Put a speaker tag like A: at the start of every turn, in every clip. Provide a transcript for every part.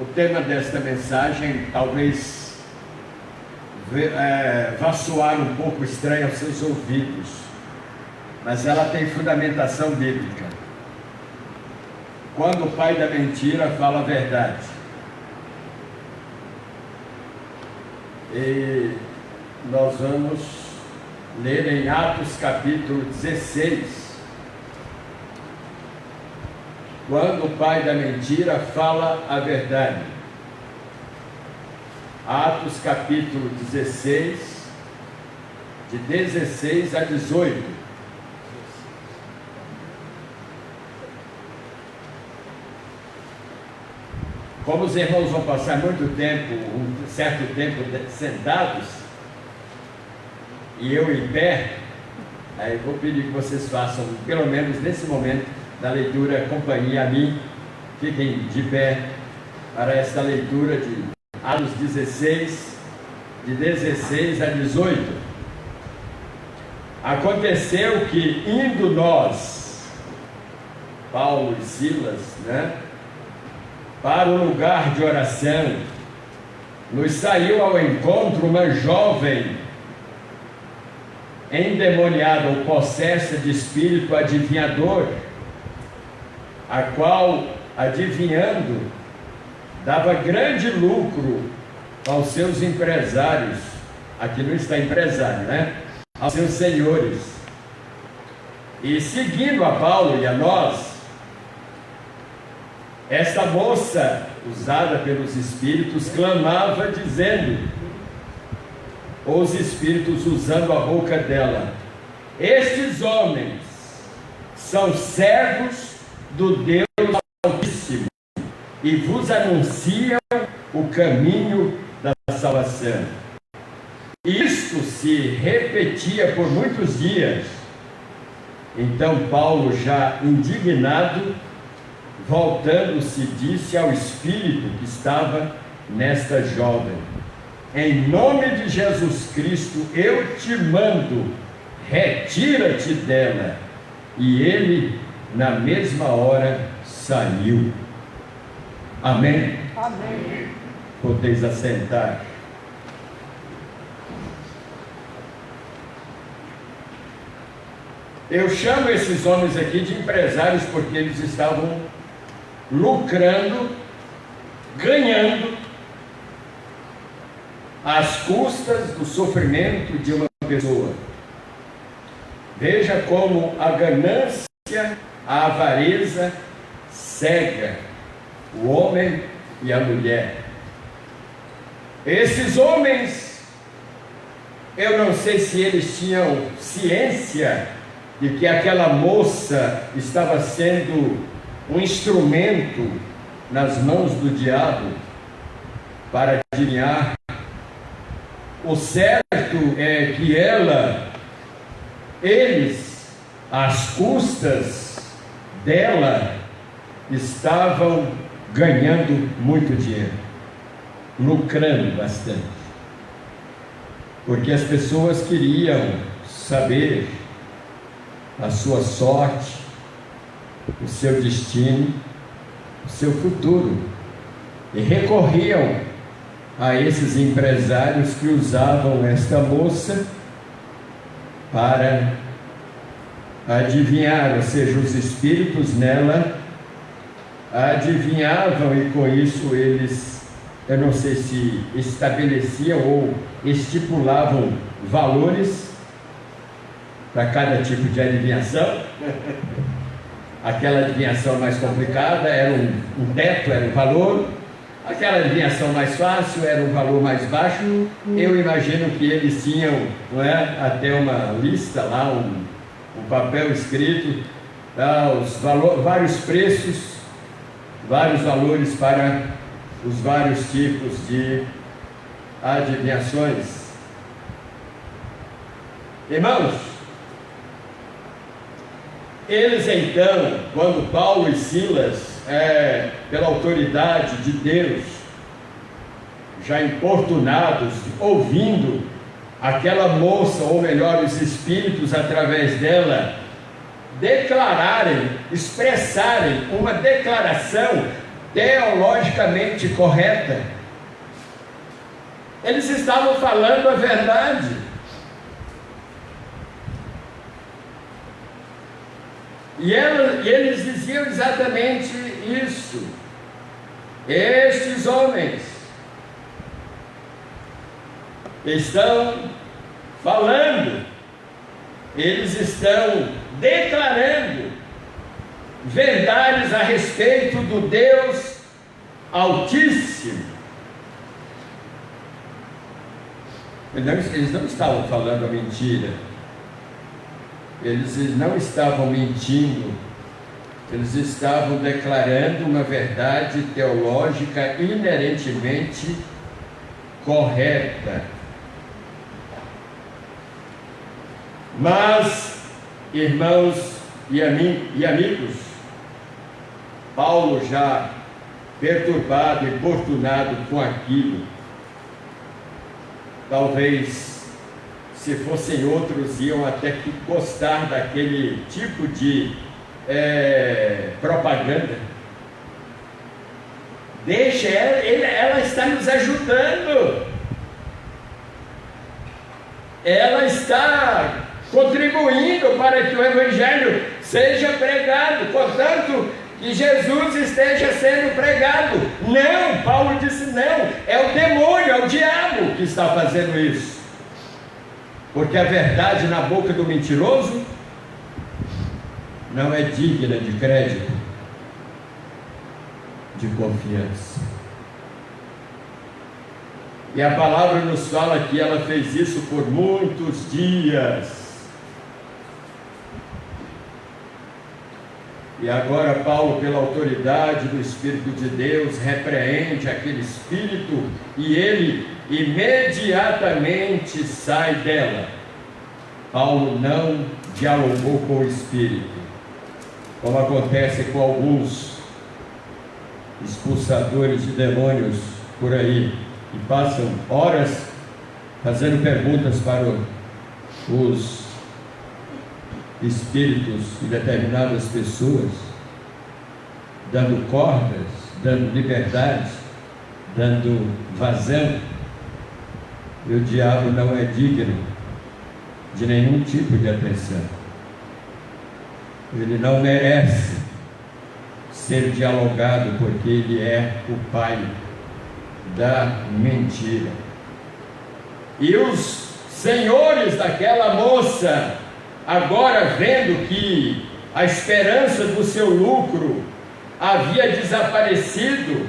A: O tema desta mensagem talvez vá soar um pouco estranho aos seus ouvidos, mas ela tem fundamentação bíblica. Quando o pai da mentira fala a verdade. E nós vamos ler em Atos capítulo 16. Quando o pai da mentira fala a verdade. Atos capítulo 16, de 16 a 18. Como os irmãos vão passar muito tempo, um certo tempo sentados, e eu em pé, aí eu vou pedir que vocês façam, pelo menos nesse momento da leitura, companhia a mim. Fiquem de pé para esta leitura de Atos 16, de 16 a 18. Aconteceu que, indo nós, Paulo e Silas, para o lugar de oração, nos saiu ao encontro uma jovem endemoniada ou possessa de espírito adivinhador, a qual, adivinhando, dava grande lucro aos seus empresários. Aqui não está empresário, aos seus senhores. E seguindo a Paulo e a nós, esta moça, usada pelos espíritos, clamava dizendo, os espíritos usando a boca dela: estes homens são servos do Deus Altíssimo e vos anunciam o caminho da salvação. Isto se repetia por muitos dias. Então Paulo, já indignado, voltando-se, disse ao espírito que estava nesta jovem: em nome de Jesus Cristo eu te mando, retira-te dela. E ele, na mesma hora, saiu. Amém?
B: Amém.
A: Podeis assentar. Eu chamo esses homens aqui de empresários porque eles estavam lucrando, ganhando, às custas do sofrimento de uma pessoa. Veja como a ganância, a avareza cega o homem e a mulher. Esses homens, eu não sei se eles tinham ciência de que aquela moça estava sendo um instrumento nas mãos do diabo para adivinhar. O certo é que eles, às custas dela, estavam ganhando muito dinheiro, lucrando bastante, porque as pessoas queriam saber a sua sorte, o seu destino, o seu futuro, e recorriam a esses empresários que usavam esta moça para adivinhar, ou seja, os espíritos nela adivinhavam, e com isso eles, eu não sei se estabeleciam ou estipulavam valores para cada tipo de adivinhação. Aquela adivinhação mais complicada era um teto, era um valor. Aquela adivinhação mais fácil era um valor mais baixo. Eu imagino que eles tinham, até uma lista lá, um papel escrito, vários preços, vários valores para os vários tipos de adivinhações. Irmãos, eles então, quando Paulo e Silas, pela autoridade de Deus, já importunados, ouvindo aquela moça, ou melhor, os espíritos através dela, declararem, expressarem uma declaração teologicamente correta. Eles estavam falando a verdade. E eles diziam exatamente isso. Estes homens estão falando, eles estão declarando verdades a respeito do Deus Altíssimo. Eles não estavam falando a mentira, eles não estavam mentindo, eles estavam declarando uma verdade teológica inerentemente correta. Mas, irmãos e amigos, Paulo, já perturbado, importunado com aquilo, talvez, se fossem outros, iam até que gostar daquele tipo de propaganda. Deixa ela está nos ajudando, ela está contribuindo para que o Evangelho seja pregado, portanto, que Jesus esteja sendo pregado. Não, Paulo disse não, é o demônio, é o diabo que está fazendo isso, porque a verdade na boca do mentiroso não é digna de crédito, de confiança. E a palavra nos fala que ela fez isso por muitos dias. E agora Paulo, pela autoridade do Espírito de Deus, repreende aquele espírito e ele imediatamente sai dela. Paulo não dialogou com o espírito, como acontece com alguns expulsadores de demônios por aí, que passam horas fazendo perguntas para os espíritos de determinadas pessoas, dando cordas, dando liberdade, dando vazão. E o diabo não é digno de nenhum tipo de atenção. Ele não merece ser dialogado, porque ele é o pai da mentira. E os senhores daquela moça, agora vendo que a esperança do seu lucro havia desaparecido,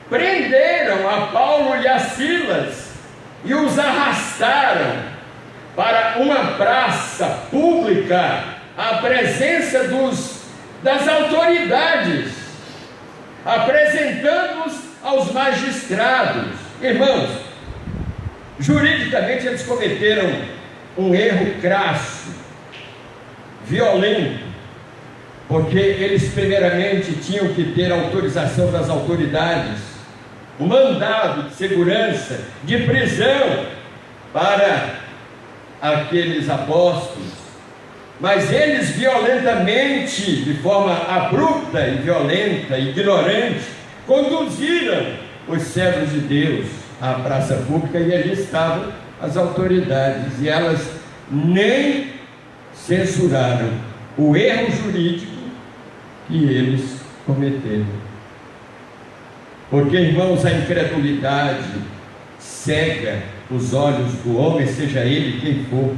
A: prenderam a Paulo e a Silas e os arrastaram para uma praça pública, à presença das autoridades, apresentando-os aos magistrados. Irmãos, juridicamente eles cometeram um erro crasso, violento, porque eles primeiramente tinham que ter autorização das autoridades, o mandado de segurança, de prisão para aqueles apóstolos, mas eles violentamente, de forma abrupta e violenta, ignorante, conduziram os servos de Deus à praça pública, e ali estavam as autoridades, e elas nem censuraram o erro jurídico que eles cometeram. Porque, irmãos, a incredulidade cega os olhos do homem, seja ele quem for,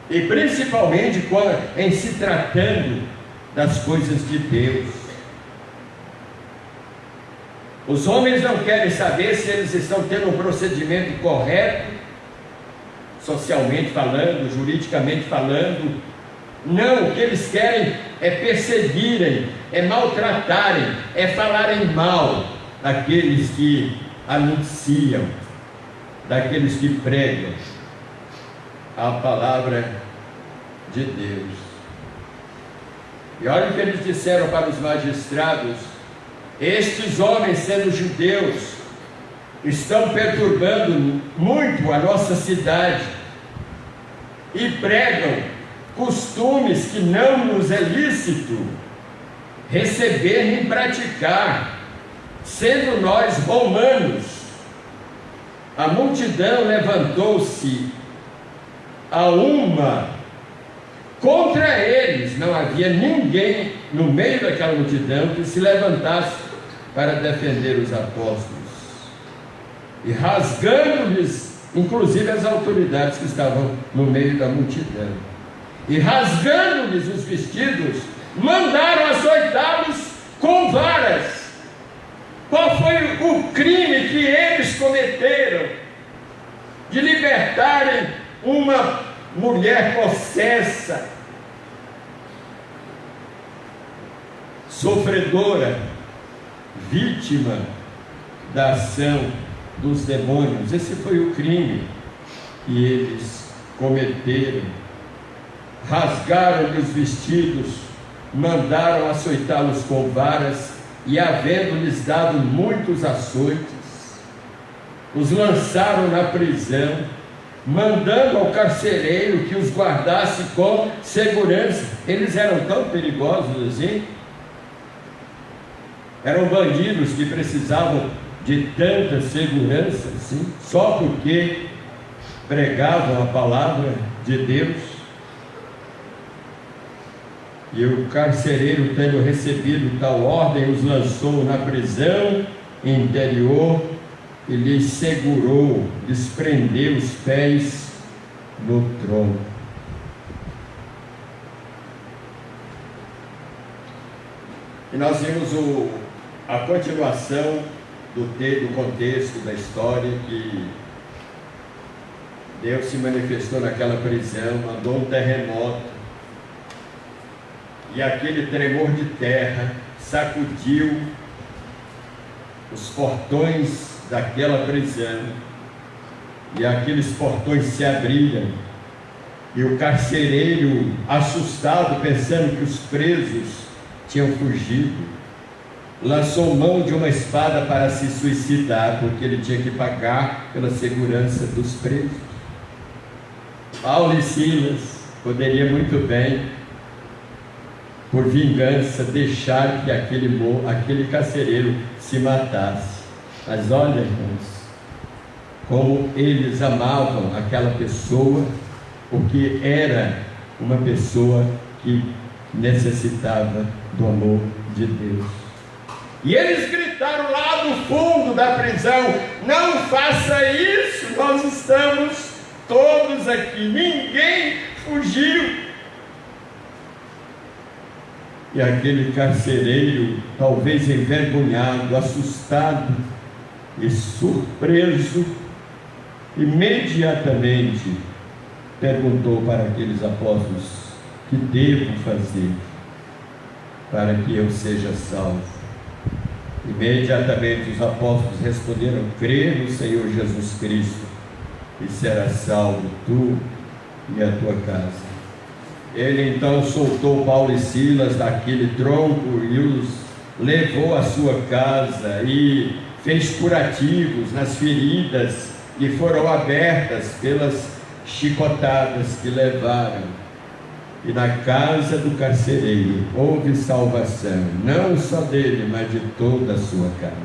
A: e principalmente em se tratando das coisas de Deus. Os homens não querem saber se eles estão tendo um procedimento correto, socialmente falando, juridicamente falando. Não, o que eles querem é perseguirem, é maltratarem, é falarem mal daqueles que anunciam, daqueles que pregam a palavra de Deus. E olha o que eles disseram para os magistrados: estes homens, sendo judeus, estão perturbando muito a nossa cidade e pregam costumes que não nos é lícito receber e praticar, sendo nós romanos. A multidão levantou-se a uma contra eles. Não havia ninguém no meio daquela multidão que se levantasse para defender os apóstolos. E rasgando-lhes, inclusive as autoridades que estavam no meio da multidão, e rasgando-lhes os vestidos, mandaram açoitá-los com varas. Qual foi o crime que eles cometeram? De libertarem uma mulher possessa, sofredora, vítima da ação dos demônios. Esse foi o crime que eles cometeram. Rasgaram-lhe os vestidos, mandaram açoitá-los com varas, e havendo-lhes dado muitos açoites, os lançaram na prisão, mandando ao carcereiro que os guardasse com segurança. Eles eram tão perigosos assim? Eram bandidos que precisavam de tanta segurança assim, só porque pregavam a palavra de Deus? E o carcereiro, tendo recebido tal ordem, os lançou na prisão interior e lhes segurou, lhes prendeu os pés no tronco. E nós vimos a continuação do contexto da história, que Deus se manifestou naquela prisão, mandou um terremoto, e aquele tremor de terra sacudiu os portões daquela prisão, e aqueles portões se abriram, e o carcereiro, assustado, pensando que os presos tinham fugido, lançou mão de uma espada para se suicidar, porque ele tinha que pagar pela segurança dos presos. Paulo e Silas poderia muito bem, por vingança, deixar que aquele carcereiro se matasse. Mas olha, irmãos, como eles amavam aquela pessoa, porque era uma pessoa que necessitava do amor de Deus. E eles gritaram lá do fundo da prisão: não faça isso, nós estamos todos aqui, ninguém fugiu. E aquele carcereiro, talvez envergonhado, assustado e surpreso, imediatamente perguntou para aqueles apóstolos: que devo fazer para que eu seja salvo? Imediatamente os apóstolos responderam: crê no Senhor Jesus Cristo e serás salvo tu e a tua casa. Ele então soltou Paulo e Silas daquele tronco e os levou à sua casa e fez curativos nas feridas que foram abertas pelas chicotadas que levaram. E na casa do carcereiro houve salvação, não só dele, mas de toda a sua casa.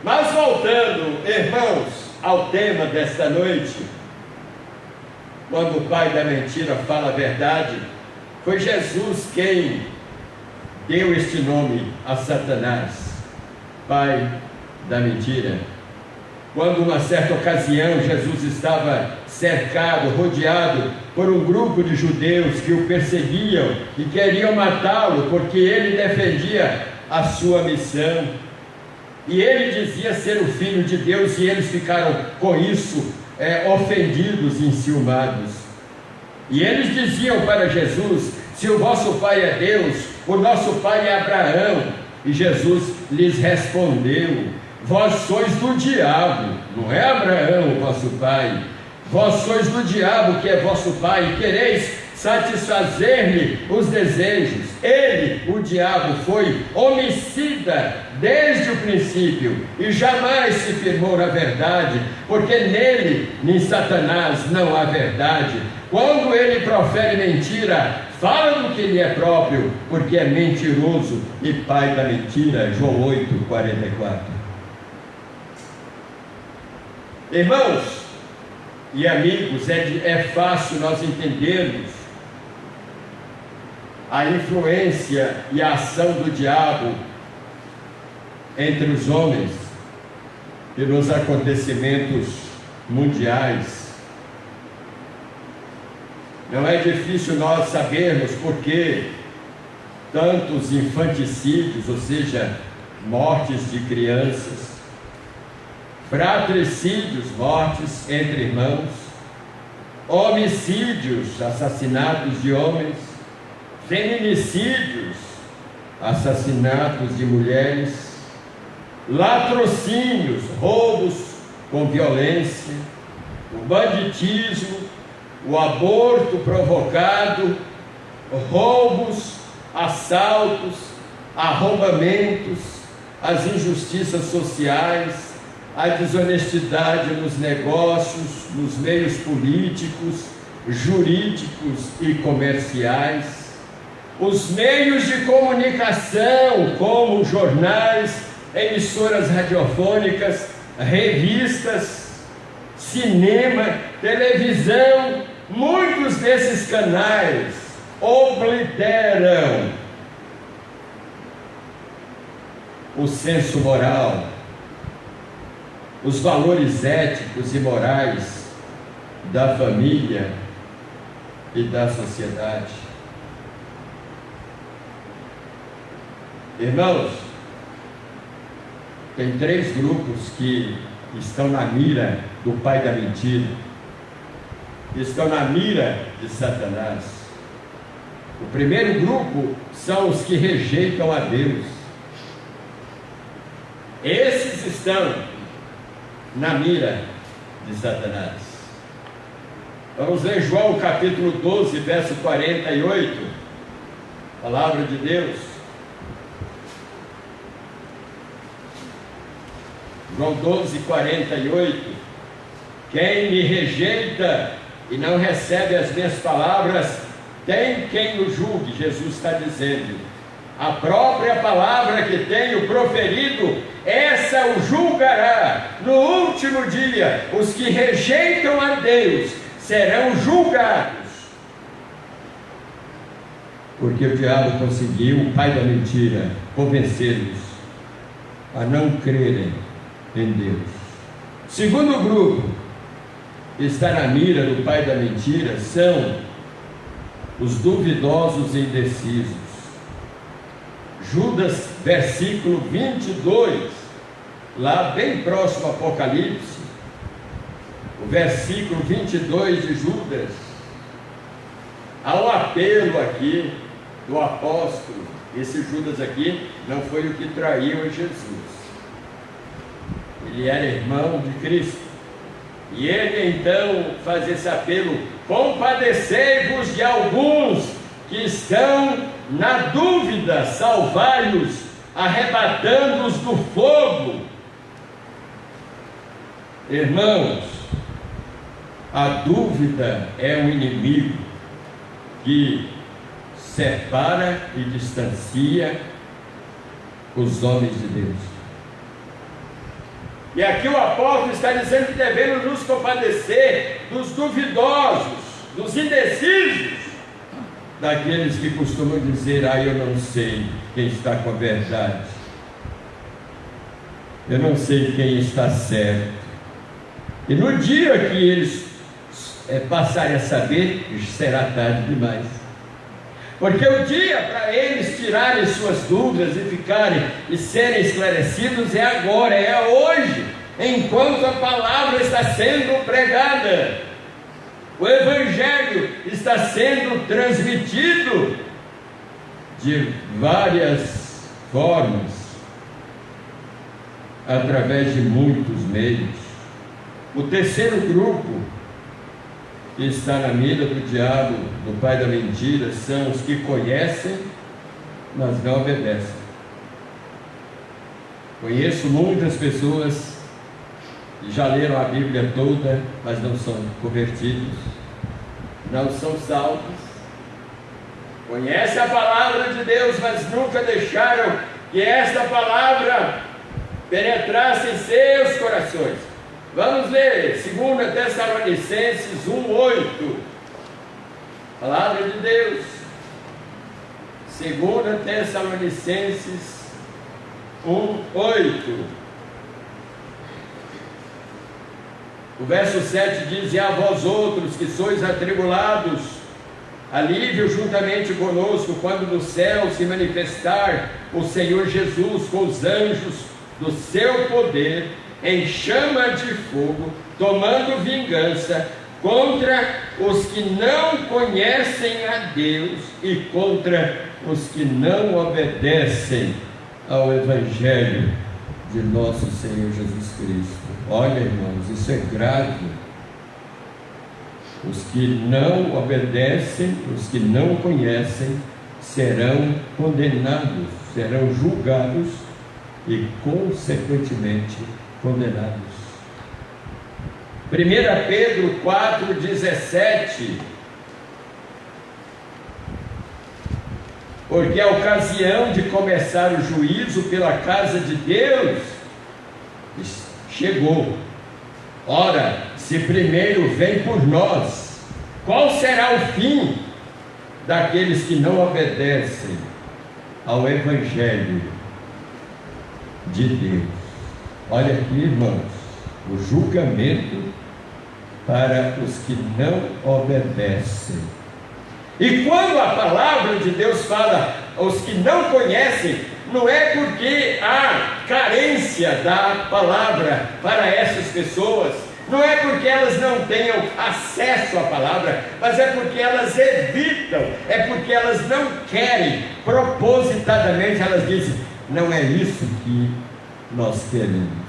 A: Mas voltando, irmãos, ao tema desta noite, quando o pai da mentira fala a verdade, foi Jesus quem deu este nome a Satanás, pai da mentira. Quando uma certa ocasião Jesus estava cercado, rodeado por um grupo de judeus que o perseguiam e queriam matá-lo porque ele defendia a sua missão, e ele dizia ser o Filho de Deus, e eles ficaram com isso ofendidos e enciumados. E eles diziam para Jesus: se o vosso pai é Deus, o nosso pai é Abraão. E Jesus lhes respondeu: vós sois do diabo, não é Abraão o vosso pai. Vós sois do diabo, que é vosso pai, e quereis satisfazer-lhe os desejos. Ele, o diabo, foi homicida desde o princípio e jamais se firmou na verdade, porque nele, em Satanás, não há verdade. Quando ele profere mentira, fala do que lhe é próprio, porque é mentiroso e pai da mentira. João 8:44. Irmãos e amigos, é fácil nós entendermos a influência e a ação do diabo entre os homens e nos acontecimentos mundiais. Não é difícil nós sabermos por que tantos infanticídios, ou seja, mortes de crianças, fratricídios, mortes entre irmãos, homicídios, assassinatos de homens, feminicídios, assassinatos de mulheres, latrocínios, roubos com violência, o banditismo, o aborto provocado, roubos, assaltos, arrombamentos, as injustiças sociais, a desonestidade nos negócios, nos meios políticos, jurídicos e comerciais, os meios de comunicação, como jornais, emissoras radiofônicas, revistas, cinema, televisão, muitos desses canais obliteram o senso moral, os valores éticos e morais da família e da sociedade. Irmãos, tem 3 grupos que estão na mira do pai da mentira, estão na mira de Satanás. O primeiro grupo são os que rejeitam a Deus. Esses estão na mira de Satanás. Vamos ler João capítulo 12, verso 48, palavra de Deus. João 12, 48. Quem me rejeita e não recebe as minhas palavras, tem quem o julgue. Jesus está dizendo: a própria palavra que tenho proferido, essa o julgará. No último dia, os que rejeitam a Deus serão julgados. Porque o diabo conseguiu, o pai da mentira, convencer-los a não crerem em Deus. Segundo grupo que está na mira do pai da mentira são os duvidosos e indecisos. Judas, versículo 22, lá bem próximo ao Apocalipse, o versículo 22 de Judas, há um apelo aqui do apóstolo. Esse Judas aqui não foi o que traiu a Jesus, ele era irmão de Cristo, e ele então faz esse apelo: compadecei-vos de alguns que estão na dúvida, salvai-os, arrebatando-os do fogo. Irmãos, a dúvida é um inimigo que separa e distancia os homens de Deus. E aqui o apóstolo está dizendo que devemos nos compadecer dos duvidosos, dos indecisos, daqueles que costumam dizer: eu não sei quem está com a verdade, eu não sei quem está certo. E no dia que eles passarem a saber, será tarde demais. Porque o dia para eles tirarem suas dúvidas e ficarem e serem esclarecidos é agora, é hoje, enquanto a palavra está sendo pregada, o Evangelho está sendo transmitido de várias formas, através de muitos meios. O terceiro grupo que está na mira do diabo, do pai da mentira, são os que conhecem, mas não obedecem. Conheço muitas pessoas que já leram a Bíblia toda, mas não são convertidos, não são salvos. Conhecem a palavra de Deus, mas nunca deixaram que esta palavra penetrasse em seus corações. Vamos ler 2 Tessalonicenses 1:8. Palavra de Deus. 2 Tessalonicenses 1:8. O verso 7 diz: e a vós outros que sois atribulados, alívio juntamente conosco, quando no céu se manifestar o Senhor Jesus com os anjos do seu poder, em chama de fogo, tomando vingança contra os que não conhecem a Deus e contra os que não obedecem ao Evangelho de nosso Senhor Jesus Cristo. Olha, irmãos, isso é grave. Os que não obedecem, os que não conhecem, serão condenados, serão julgados e, consequentemente, condenados. 1 Pedro 4,17. Porque a ocasião de começar o juízo pela casa de Deus chegou. Ora, se primeiro vem por nós, qual será o fim daqueles que não obedecem ao Evangelho de Deus? Olha aqui, irmãos, o julgamento para os que não obedecem. E quando a palavra de Deus fala aos que não conhecem, não é porque há carência da palavra para essas pessoas, não é porque elas não tenham acesso à palavra, mas é porque elas evitam, é porque elas não querem, propositadamente elas dizem: não é isso que nós queremos.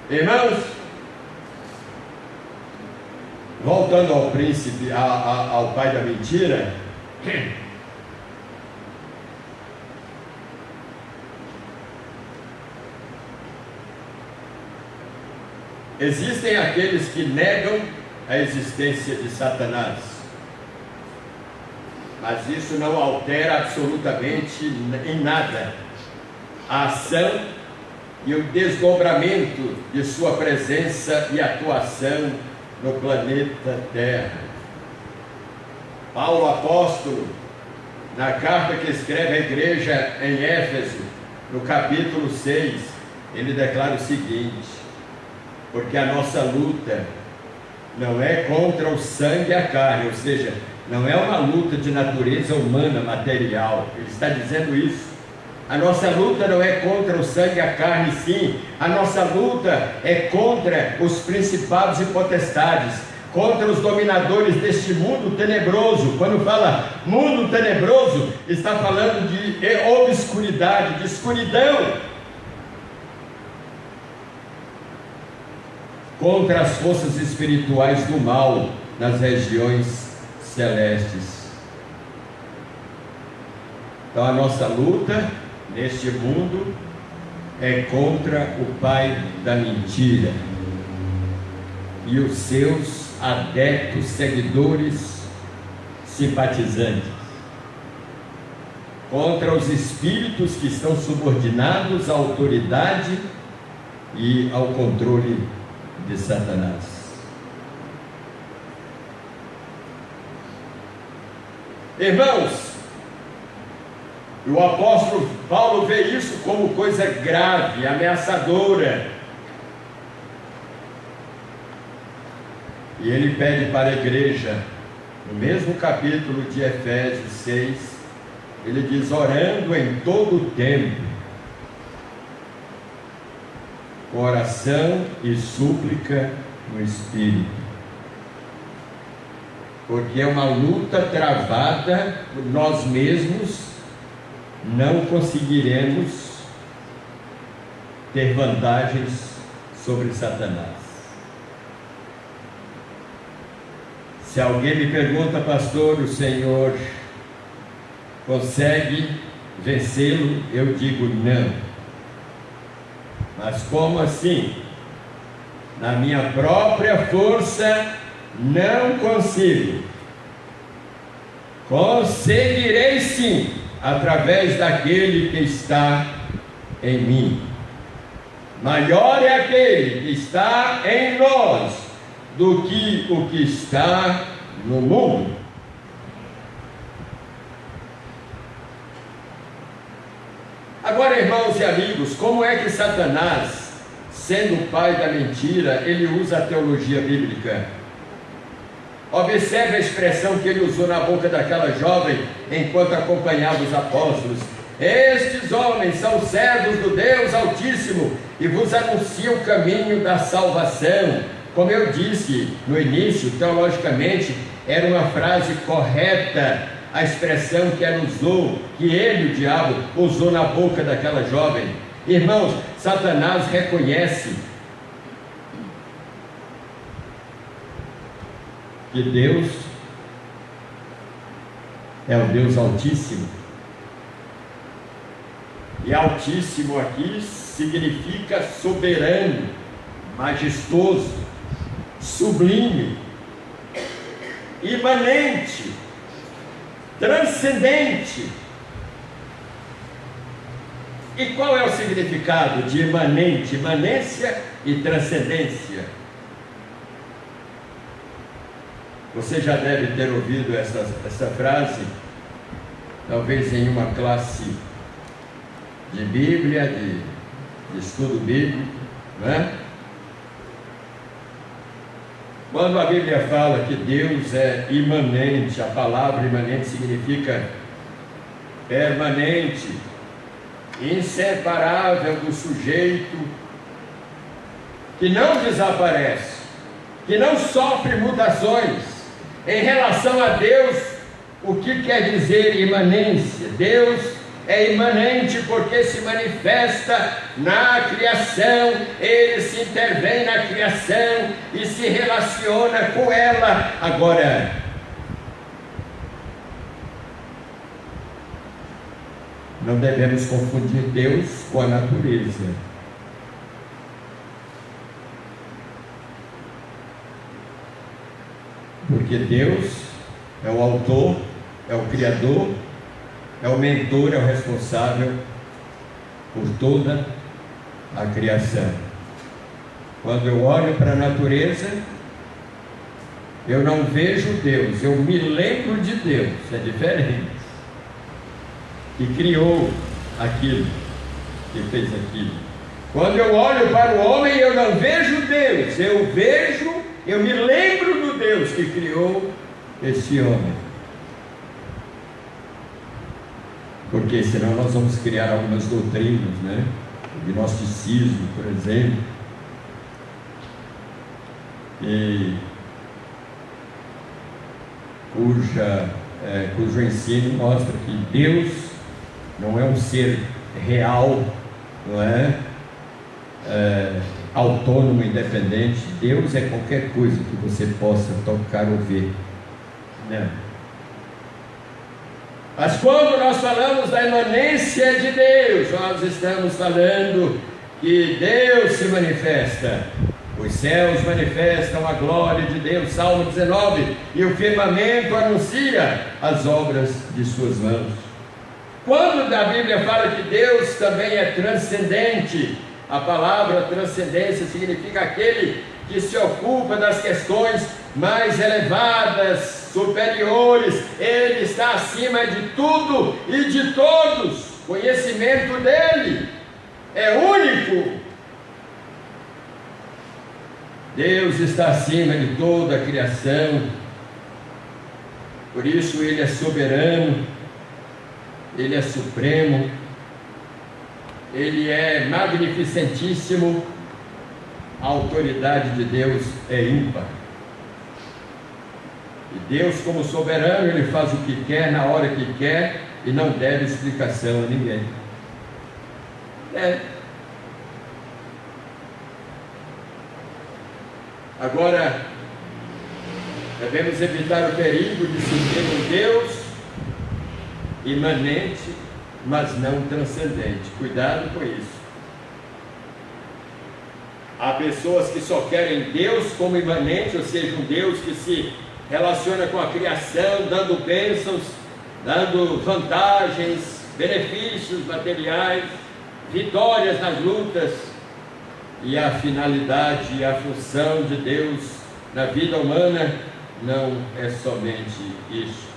A: Irmãos, voltando ao príncipe, ao pai da mentira, existem aqueles que negam a existência de Satanás, mas isso não altera absolutamente em nada a ação e o desdobramento de sua presença e atuação no planeta Terra. Paulo apóstolo, na carta que escreve à igreja em Éfeso, no capítulo 6, ele declara o seguinte: porque a nossa luta não é contra o sangue e a carne, ou seja, não é uma luta de natureza humana, material. Ele está dizendo isso. A nossa luta não é contra o sangue e a carne, sim. A nossa luta é contra os principados e potestades, contra os dominadores deste mundo tenebroso. Quando fala mundo tenebroso, está falando de obscuridade, de escuridão. Contra as forças espirituais do mal nas regiões celestes. Então a nossa luta neste mundo é contra o pai da mentira e os seus adeptos, seguidores, simpatizantes, contra os espíritos que estão subordinados à autoridade e ao controle de Satanás. Irmãos, o apóstolo Paulo vê isso como coisa grave, ameaçadora. E ele pede para a igreja, no mesmo capítulo de Efésios 6, ele diz: orando em todo o tempo, com oração e súplica no Espírito. Porque é uma luta travada por nós mesmos, não conseguiremos ter vantagens sobre Satanás. Se alguém me pergunta, pastor, o Senhor consegue vencê-lo? Eu digo não. Mas como assim? Na minha própria força não consigo. Conseguirei sim, através daquele que está em mim. Maior é aquele que está em nós do que o que está no mundo. Agora, irmãos e amigos, como é que Satanás, sendo o pai da mentira, ele usa a teologia bíblica? Observe a expressão que ele usou na boca daquela jovem enquanto acompanhava os apóstolos. Estes homens são servos do Deus Altíssimo e vos anunciam o caminho da salvação. Como eu disse no início, teologicamente, era uma frase correta a expressão que ela usou, que ele, o diabo, usou na boca daquela jovem. Irmãos, Satanás reconhece que Deus é o Deus Altíssimo. E Altíssimo aqui significa soberano, majestoso, sublime, imanente, transcendente. E qual é o significado de imanente, imanência e transcendência? Você já deve ter ouvido essa frase, talvez em uma classe de Bíblia, de estudo bíblico, não é? Quando a Bíblia fala que Deus é imanente, a palavra imanente significa permanente, inseparável do sujeito, que não desaparece, que não sofre mutações. Em relação a Deus, o que quer dizer imanência? Deus é imanente porque se manifesta na criação, ele se intervém na criação e se relaciona com ela. Agora, não devemos confundir Deus com a natureza. Porque Deus é o autor, é o criador, é o mentor, é o responsável por toda a criação. Quando eu olho para a natureza, eu não vejo Deus, eu me lembro de Deus, é diferente. Que criou aquilo, que fez aquilo. Quando eu olho para o homem, eu não vejo Deus, eu me lembro do Deus que criou esse homem. Porque senão nós vamos criar algumas doutrinas, né? O gnosticismo, por exemplo, cujo ensino mostra que Deus não é um ser real, não é? Autônomo, independente. Deus é qualquer coisa que você possa tocar ou ver, né? Mas quando nós falamos da imanência de Deus, nós estamos falando que Deus se manifesta. Os céus manifestam a glória de Deus, Salmo 19, e o firmamento anuncia as obras de suas mãos. Quando a Bíblia fala que Deus também é transcendente, a palavra transcendência significa aquele que se ocupa das questões mais elevadas, superiores. Ele está acima de tudo e de todos. Conhecimento dele é único. Deus está acima de toda a criação. Por isso ele é soberano, ele é supremo, ele é magnificentíssimo. A autoridade de Deus é ímpar. E Deus, como soberano, ele faz o que quer, na hora que quer, e não deve explicação a ninguém. Agora, devemos evitar o perigo de seguir um Deus imanente, mas não transcendente. Cuidado com isso. Há pessoas que só querem Deus como imanente, ou seja, um Deus que se relaciona com a criação, dando bênçãos, dando vantagens, benefícios materiais, vitórias nas lutas. E a finalidade e a função de Deus na vida humana não é somente isso.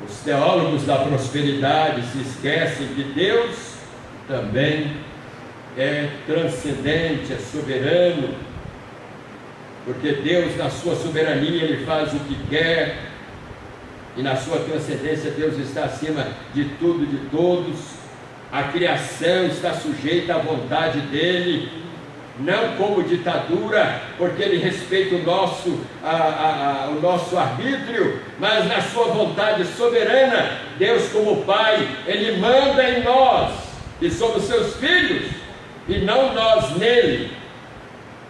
A: Os teólogos da prosperidade se esquecem que Deus também é transcendente, é soberano, porque Deus, na sua soberania, Ele faz o que quer, e na sua transcendência Deus está acima de tudo e de todos. A criação está sujeita à vontade dEle, não como ditadura, porque Ele respeita o nosso arbítrio, mas na sua vontade soberana. Deus, como Pai, Ele manda em nós, que somos seus filhos, e não nós nele.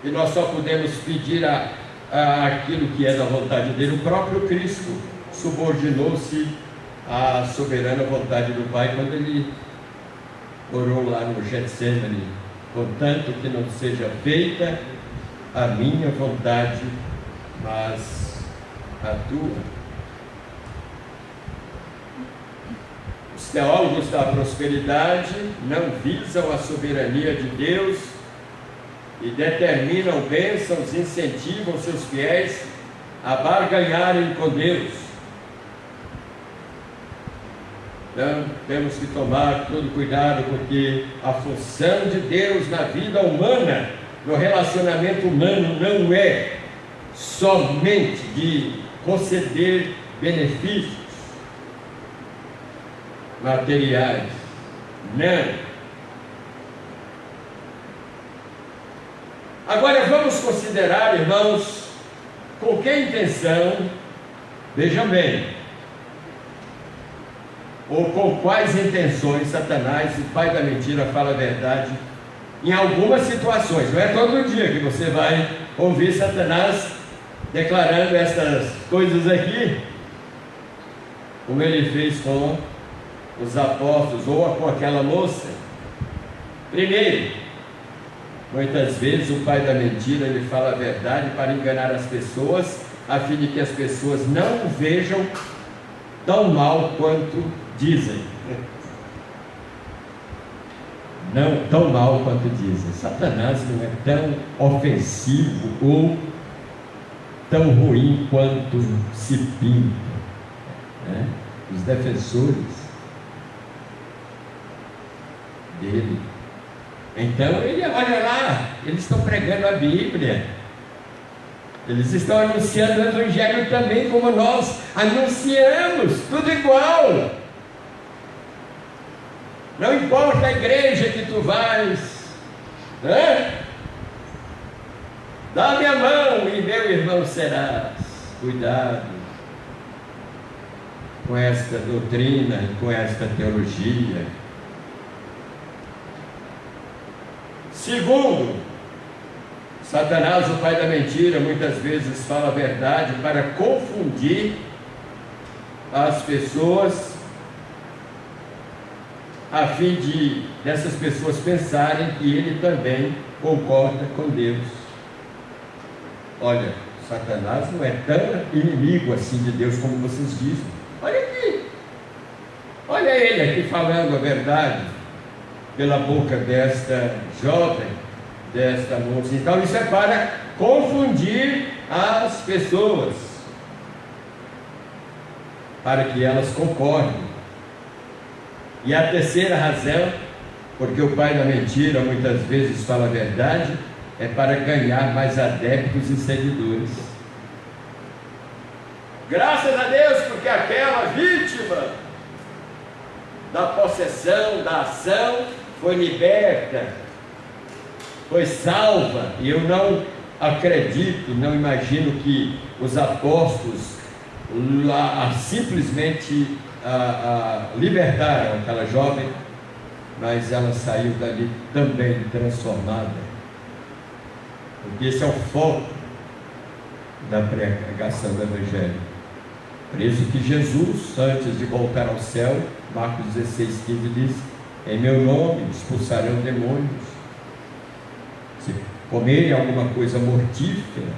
A: E nós só podemos pedir aquilo que é da vontade dele. O próprio Cristo subordinou-se à soberana vontade do Pai quando Ele orou lá no Getsemane: contanto que não seja feita a minha vontade, mas a tua. Os teólogos da prosperidade não visam a soberania de Deus e determinam bênçãos, incentivam seus fiéis a barganharem com Deus. Então, temos que tomar todo cuidado, porque a função de Deus na vida humana, no relacionamento humano, não é somente de conceder benefícios materiais. Não. Agora vamos considerar, irmãos, com que intenção, vejam bem, ou com quais intenções Satanás, o pai da mentira, fala a verdade em algumas situações. Não é todo dia que você vai ouvir Satanás declarando essas coisas aqui, como ele fez com os apóstolos ou com aquela moça. Primeiro, muitas vezes o pai da mentira, ele fala a verdade para enganar as pessoas, a fim de que as pessoas não o vejam tão mal quanto dizem. Não tão mal quanto dizem. Satanás não é tão ofensivo ou tão ruim quanto se pinta, né? Os defensores dele. Então ele, olha lá, eles estão pregando a Bíblia, eles estão anunciando o Evangelho também, como nós anunciamos, tudo igual. Não importa a igreja que tu vais, né? Dá-me a mão e meu irmão serás. Cuidado com esta doutrina, com esta teologia. Segundo, Satanás, o pai da mentira, muitas vezes fala a verdade para confundir as pessoas, a fim de dessas pessoas pensarem que ele também concorda com Deus. Olha, Satanás não é tão inimigo assim de Deus como vocês dizem. Olha aqui, olha ele aqui falando a verdade pela boca desta jovem, desta moça. Então isso é para confundir as pessoas, para que elas concordem. E a terceira razão, porque o pai da mentira muitas vezes fala a verdade, é para ganhar mais adeptos e seguidores. Graças a Deus, porque aquela vítima da possessão, da ação, foi liberta, foi salva. E eu não acredito, não imagino que os apóstolos simplesmente libertaram aquela jovem, mas ela saiu dali também transformada. porque esse é o foco da pregação do Evangelho. Por isso que Jesus, antes de voltar ao céu, Marcos 16,15 diz: em meu nome expulsarão demônios, se comerem alguma coisa mortífera,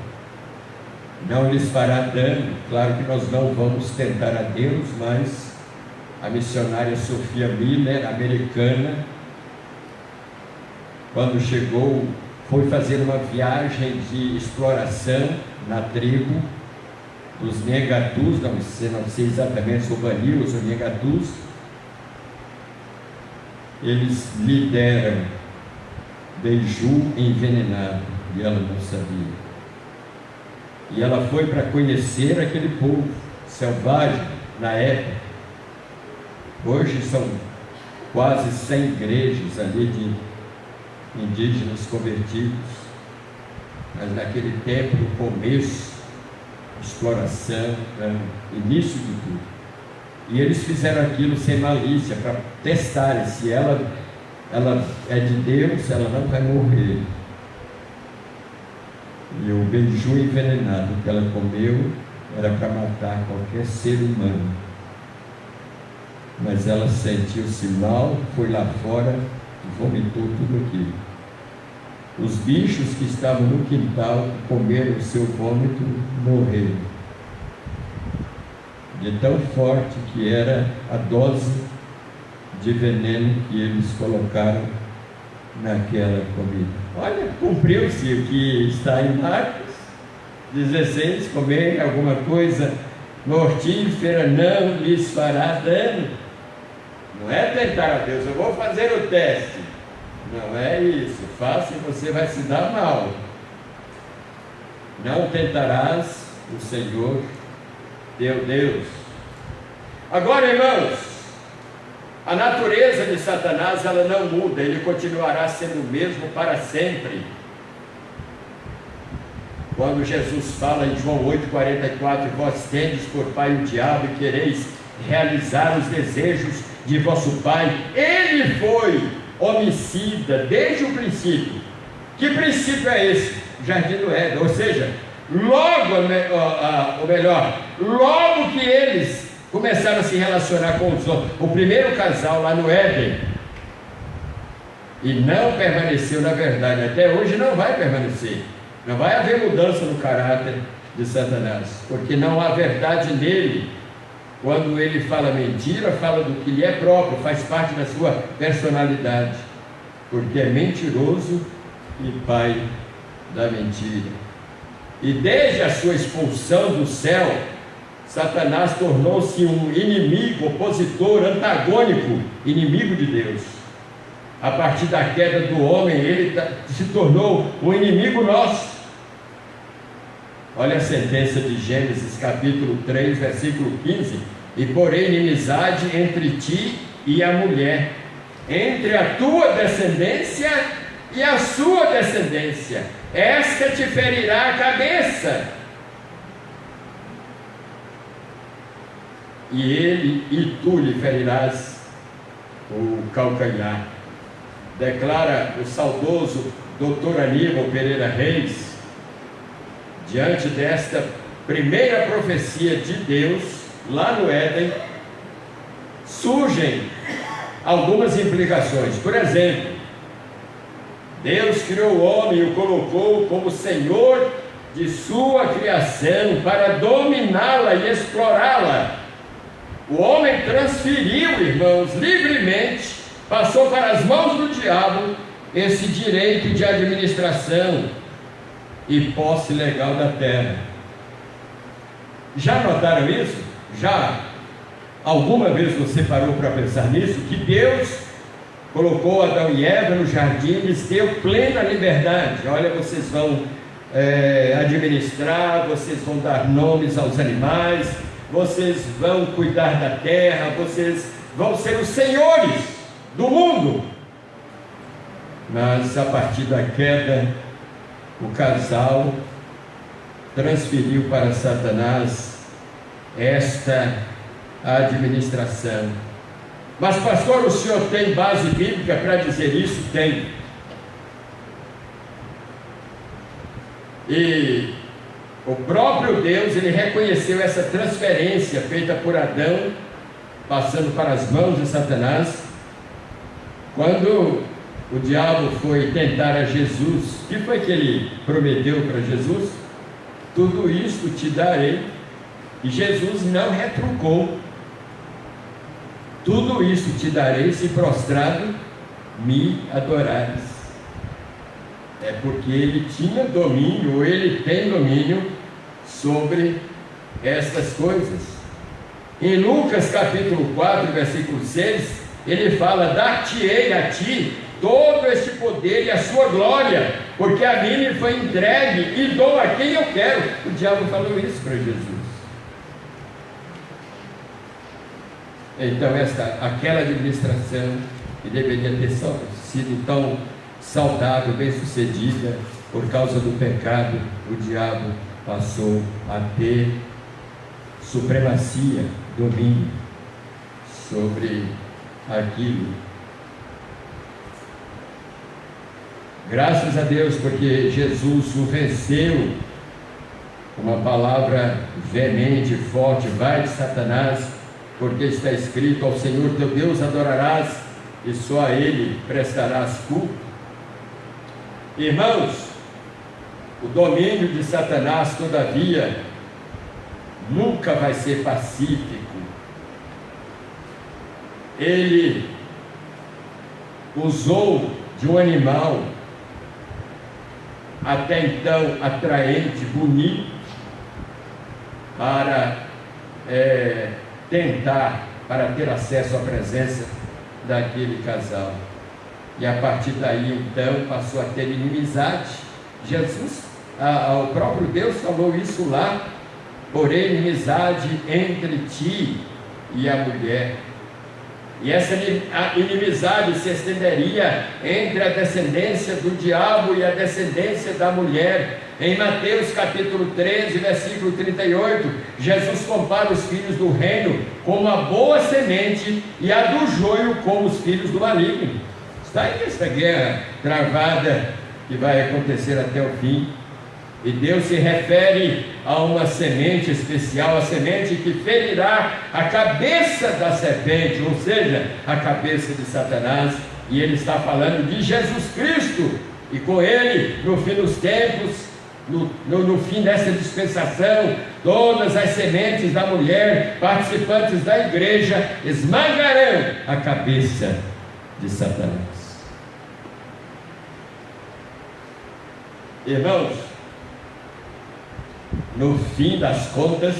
A: não lhes fará dano. Claro que nós não vamos tentar a Deus, mas a missionária Sophia Miller, americana, quando chegou, foi fazer uma viagem de exploração na tribo dos Negatus, não sei exatamente se o Banilos ou Negatus. Eles lhe deram beiju envenenado e ela não sabia. E ela foi para conhecer aquele povo selvagem na época. Hoje são quase 100 igrejas ali de indígenas convertidos, mas naquele tempo, no começo, exploração, início de tudo. E eles fizeram aquilo sem malícia, para testarem se ela é de Deus, ela não vai morrer. E o beiju envenenado que ela comeu era para matar qualquer ser humano. Mas ela sentiu-se mal, foi lá fora e vomitou tudo aquilo. Os bichos que estavam no quintal, comeram o seu vômito, morreram. De tão forte que era a dose de veneno que eles colocaram naquela comida. Olha, cumpriu-se o que está em Marcos 16: comer alguma coisa mortífera não lhes fará dano. Não é tentar a Deus, eu vou fazer o teste. Não é isso, faça e você vai se dar mal. Não tentarás o Senhor teu Deus. Agora, irmãos, a natureza de Satanás, ela não muda, ele continuará sendo o mesmo para sempre. Quando Jesus fala em João 8,44: vós tendes por pai o diabo e quereis realizar os desejos de vosso pai, ele foi homicida desde o princípio. Que princípio é esse? Jardim do Éden. Ou seja, logo que eles começaram a se relacionar com os outros, o primeiro casal lá no Éden, e não permaneceu na verdade, até hoje não vai permanecer. Não vai haver mudança no caráter de Satanás, porque não há verdade nele. Quando ele fala mentira, fala do que lhe é próprio, faz parte da sua personalidade, porque é mentiroso e pai da mentira. E desde a sua expulsão do céu, Satanás tornou-se um inimigo, opositor, antagônico, inimigo de Deus. A partir da queda do homem, ele se tornou um inimigo nosso. Olha a sentença de Gênesis capítulo 3, versículo 15: e porém inimizade entre ti e a mulher, entre a tua descendência e a sua descendência, esta te ferirá a cabeça, e tu lhe ferirás o calcanhar. Declara o saudoso Dr. Aníbal Pereira Reis, diante desta primeira profecia de Deus, lá no Éden, surgem algumas implicações. Por exemplo, Deus criou o homem e o colocou como senhor de sua criação para dominá-la e explorá-la. O homem transferiu, irmãos, livremente, passou para as mãos do diabo esse direito de administração e posse legal da terra. Já notaram isso? Já alguma vez você parou para pensar nisso? Que Deus colocou Adão e Eva no jardim, lhes deu plena liberdade. Olha, vocês vão administrar, vocês vão dar nomes aos animais, vocês vão cuidar da terra, vocês vão ser os senhores do mundo. Mas a partir da queda, o casal transferiu para Satanás esta administração. Mas pastor, o senhor tem base bíblica para dizer isso? Tem. E o próprio Deus, ele reconheceu essa transferência feita por Adão, passando para as mãos de Satanás. Quando o diabo foi tentar a Jesus, o que foi que ele prometeu para Jesus? Tudo isto te darei. E Jesus não retrucou. Tudo isso te darei se prostrado me adorares. É porque ele tinha domínio, ou ele tem domínio sobre estas coisas. Em Lucas capítulo 4, versículo 6, ele fala: dar-te-ei a ti todo este poder e a sua glória, porque a mim me foi entregue e dou a quem eu quero. O diabo falou isso para Jesus. Então aquela administração que deveria ter sido tão saudável, bem sucedida, por causa do pecado, o diabo passou a ter supremacia, domínio sobre aquilo. Graças a Deus, porque Jesus o venceu. Uma palavra veemente, forte: vai de Satanás, porque está escrito: ao Senhor teu Deus adorarás e só a Ele prestarás culto. Irmãos, o domínio de Satanás, todavia, nunca vai ser pacífico. Ele usou de um animal até então atraente, bonito, para tentar, para ter acesso à presença daquele casal. E a partir daí então passou a ter inimizade. Jesus, o próprio Deus falou isso lá: porém inimizade entre ti e a mulher. E essa inimizade se estenderia entre a descendência do diabo e a descendência da mulher. Em Mateus capítulo 13, versículo 38, Jesus compara os filhos do reino como a boa semente e a do joio como os filhos do maligno. Está aí essa guerra travada que vai acontecer até o fim. E Deus se refere a uma semente especial, a semente que ferirá a cabeça da serpente, ou seja, a cabeça de Satanás. E ele está falando de Jesus Cristo, e com ele, no fim dos tempos, no fim dessa dispensação, todas as sementes da mulher, participantes da igreja, esmagarão a cabeça de Satanás. Irmãos, no fim das contas,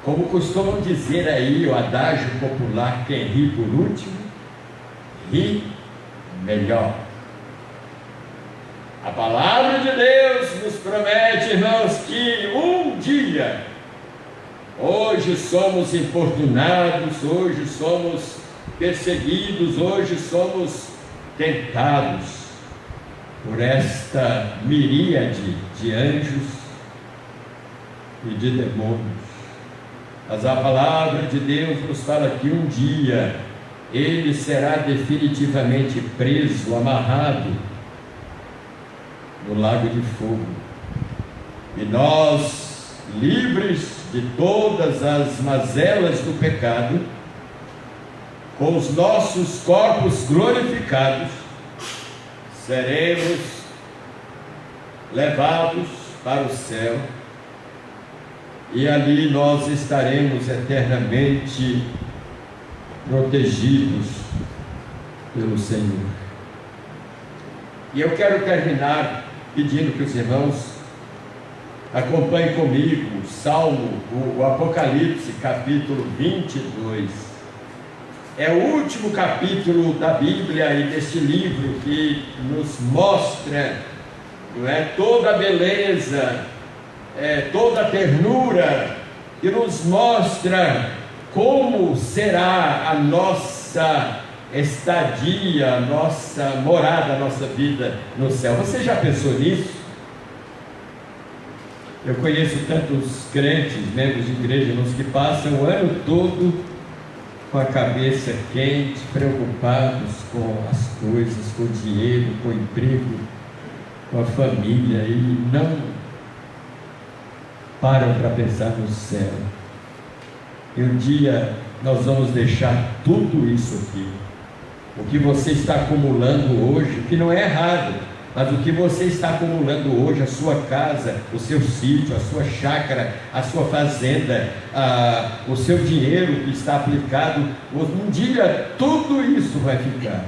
A: como costumam dizer aí o adágio popular: quem ri por último, ri melhor. A palavra de Deus nos promete, irmãos, que um dia, hoje somos importunados, hoje somos perseguidos, hoje somos tentados por esta miríade de anjos e de demônios. Mas a palavra de Deus nos fala que um dia ele será definitivamente preso, amarrado no lago de fogo. E nós, livres de todas as mazelas do pecado, com os nossos corpos glorificados, seremos levados para o céu, e ali nós estaremos eternamente protegidos pelo Senhor. E eu quero terminar pedindo que os irmãos acompanhem comigo o Salmo, o Apocalipse, capítulo 22. É o último capítulo da Bíblia e deste livro que nos mostra, não é, toda a beleza, toda a ternura, que nos mostra como será a nossa estadia, a nossa morada, a nossa vida no céu. Você já pensou nisso? Eu conheço tantos crentes, membros de igreja, irmãos, que passam o ano todo com a cabeça quente, preocupados com as coisas, com o dinheiro, com o emprego, com a família e não param para pensar no céu. E um dia nós vamos deixar tudo isso aqui. O que você está acumulando hoje, que não é errado, mas o que você está acumulando hoje, a sua casa, o seu sítio, a sua chácara, a sua fazenda, o seu dinheiro que está aplicado, um dia tudo isso vai ficar.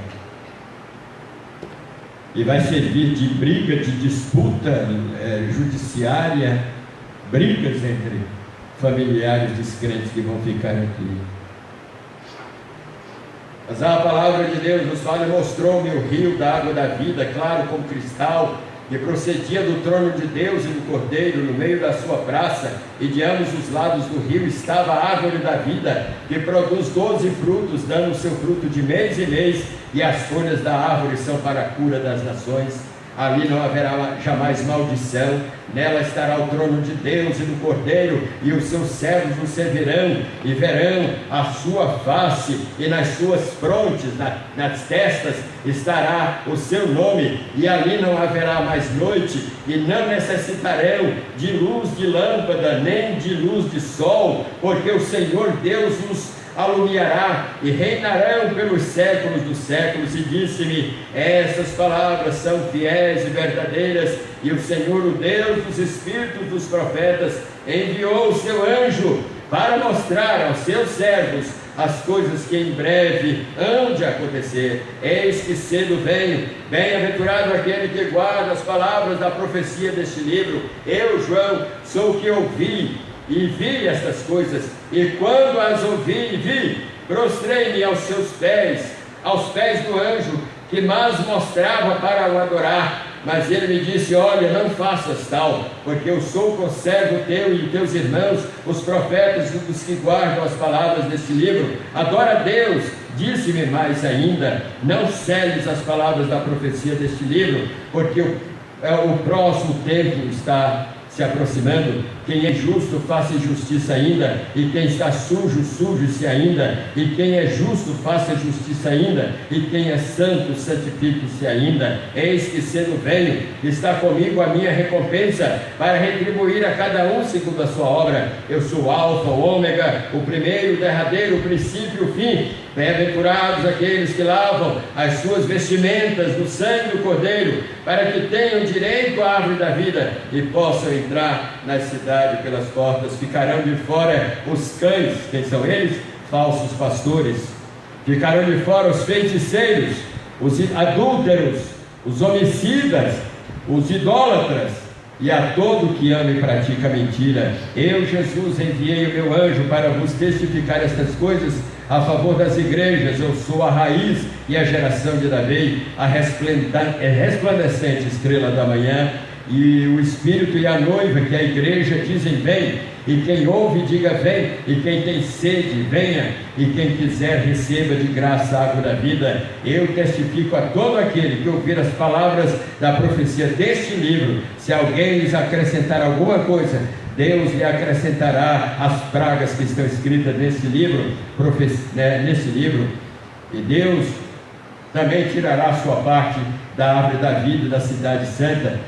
A: E vai servir de briga, de disputa judiciária, brigas entre familiares descrentes que vão ficar aqui. Mas a palavra de Deus nos fala: mostrou-me o rio da água da vida, claro como cristal, que procedia do trono de Deus e do Cordeiro, no meio da sua praça, e de ambos os lados do rio estava a árvore da vida, que produz 12 frutos, dando o seu fruto de mês em mês, e as folhas da árvore são para a cura das nações. Ali não haverá jamais maldição, nela estará o trono de Deus e do Cordeiro, e os seus servos o servirão, e verão a sua face, e nas suas frontes, nas testas, estará o seu nome, e ali não haverá mais noite, e não necessitarão de luz de lâmpada, nem de luz de sol, porque o Senhor Deus os alumiará, e reinarão pelos séculos dos séculos. E disse-me: essas palavras são fiéis e verdadeiras, e o Senhor, o Deus dos espíritos dos profetas, enviou o seu anjo para mostrar aos seus servos as coisas que em breve hão de acontecer. Eis que cedo venho. Bem-aventurado aquele que guarda as palavras da profecia deste livro. Eu, João, sou o que ouvi e vi estas coisas, e quando as ouvi e vi, prostrei-me aos seus pés, aos pés do anjo que mais mostrava para o adorar. Mas ele me disse: olha, não faças tal, porque eu sou conservo teu e teus irmãos, os profetas e os que guardam as palavras deste livro. Adora a Deus. Disse-me mais ainda: não selles as palavras da profecia deste livro, porque o próximo tempo está se aproximando. Quem é justo, faça justiça ainda, e quem está sujo, suje-se ainda, e quem é justo, faça justiça ainda, e quem é santo, santifique-se ainda. Eis que cedo venho, está comigo a minha recompensa, para retribuir a cada um segundo a sua obra. Eu sou o Alfa, o Ômega, o primeiro, o derradeiro, o princípio e o fim. Bem-aventurados aqueles que lavam as suas vestimentas no sangue do Cordeiro, para que tenham direito à árvore da vida e possam entrar na cidade pelas portas. Ficarão de fora os cães. Quem são eles? Falsos pastores. Ficarão de fora os feiticeiros, os adúlteros, os homicidas, os idólatras, e a todo que ama e pratica mentira. Eu, Jesus, enviei o meu anjo para vos testificar estas coisas a favor das igrejas. Eu sou a raiz e a geração de Davi, a resplandecente estrela da manhã. E o Espírito e a noiva, que é a igreja, dizem: vem. E quem ouve, diga: vem. E quem tem sede, venha. E quem quiser, receba de graça a água da vida. Eu testifico a todo aquele que ouvir as palavras da profecia deste livro. Se alguém lhes acrescentar alguma coisa, Deus lhe acrescentará as pragas que estão escritas nesse livro, nesse livro. E Deus também tirará a sua parte da árvore da vida, da cidade santa,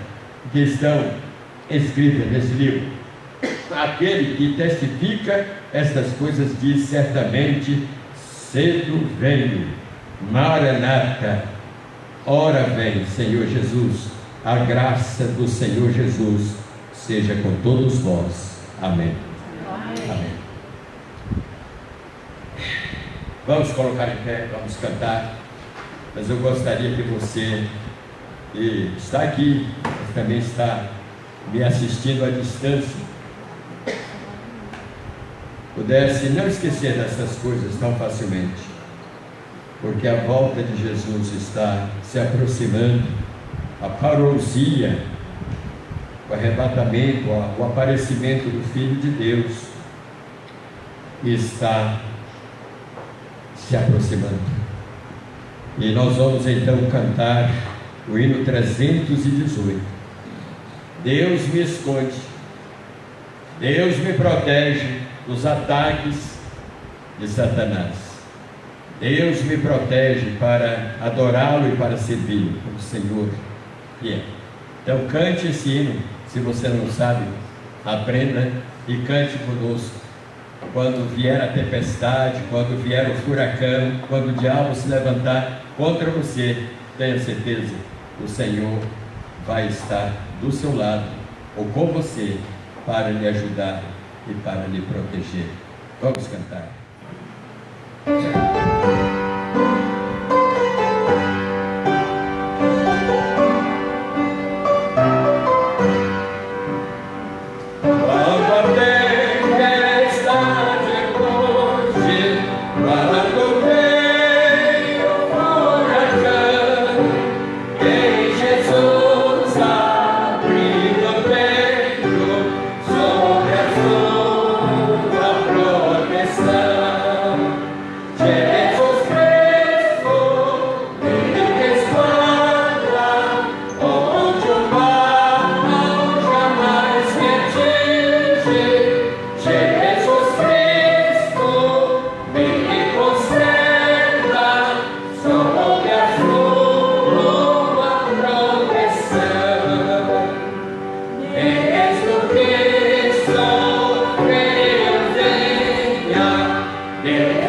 A: que estão escritas nesse livro. Aquele que testifica estas coisas diz: certamente cedo venho. Maranata, ora vem, Senhor Jesus. A graça do Senhor Jesus seja com todos vós. Amém. Amém. Vamos colocar em pé, vamos cantar. Mas eu gostaria que você que está aqui, mas também está me assistindo à distância, pudesse não esquecer dessas coisas tão facilmente, porque a volta de Jesus está se aproximando. A parousia, o arrebatamento, o aparecimento do Filho de Deus está se aproximando. E nós vamos então cantar o hino 318. Deus me esconde, Deus me protege dos ataques de Satanás. Deus me protege para adorá-lo e para servi-lo como Senhor que é. Então cante esse hino, se você não sabe, aprenda e cante conosco. Quando vier a tempestade, quando vier o furacão, quando o diabo se levantar contra você, tenha certeza, o Senhor vai estar do seu lado ou com você para lhe ajudar e para lhe proteger. Vamos cantar.
B: Yeah.